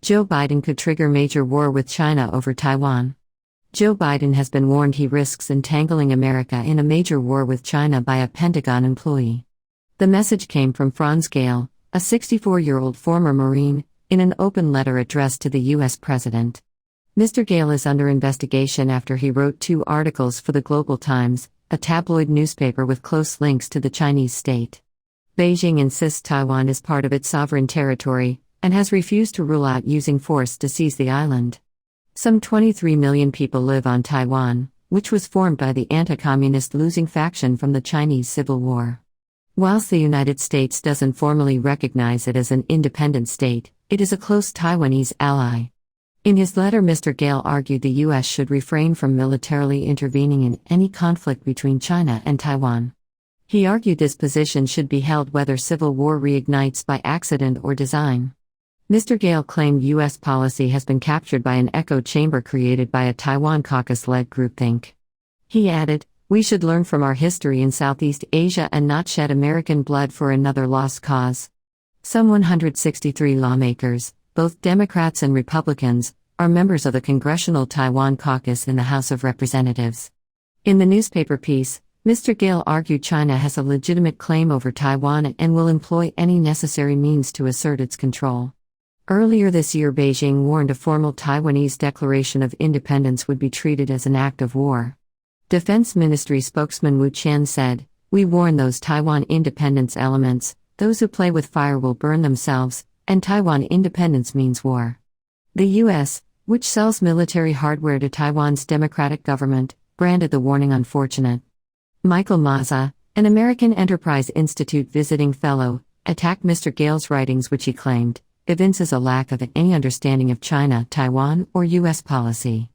Joe Biden could trigger major war with China over Taiwan. Joe Biden has been warned he risks entangling America in a major war with China by a Pentagon employee. The message came from Franz Gayl, a 64-year-old former Marine, in an open letter addressed to the U.S. President. Mr. Gayl is under investigation after he wrote 2 articles for the Global Times, a tabloid newspaper with close links to the Chinese state. Beijing insists Taiwan is part of its sovereign territory, and has refused to rule out using force to seize the island. Some 23 million people live on Taiwan, which was formed by the anti-communist losing faction from the Chinese Civil War. Whilst the United States doesn't formally recognize it as an independent state, it is a close Taiwanese ally. In his letter, Mr. Gayl argued the U.S. should refrain from militarily intervening in any conflict between China and Taiwan. He argued this position should be held whether civil war reignites by accident or design. Mr. Gayl claimed U.S. policy has been captured by an echo chamber created by a Taiwan caucus-led groupthink. He added, "We should learn from our history in Southeast Asia and not shed American blood for another lost cause." Some 163 lawmakers, both Democrats and Republicans, are members of the Congressional Taiwan Caucus in the House of Representatives. In the newspaper piece, Mr. Gayl argued China has a legitimate claim over Taiwan and will employ any necessary means to assert its control. Earlier this year, Beijing warned a formal Taiwanese declaration of independence would be treated as an act of war. Defense Ministry spokesman Wu Qian said, "We warn those Taiwan independence elements, those who play with fire will burn themselves, and Taiwan independence means war." The U.S., which sells military hardware to Taiwan's democratic government, branded the warning unfortunate. Michael Maza, an American Enterprise Institute visiting fellow, attacked Mr. Gayl's writings, which he claimed evinces a lack of any understanding of China, Taiwan, or U.S. policy.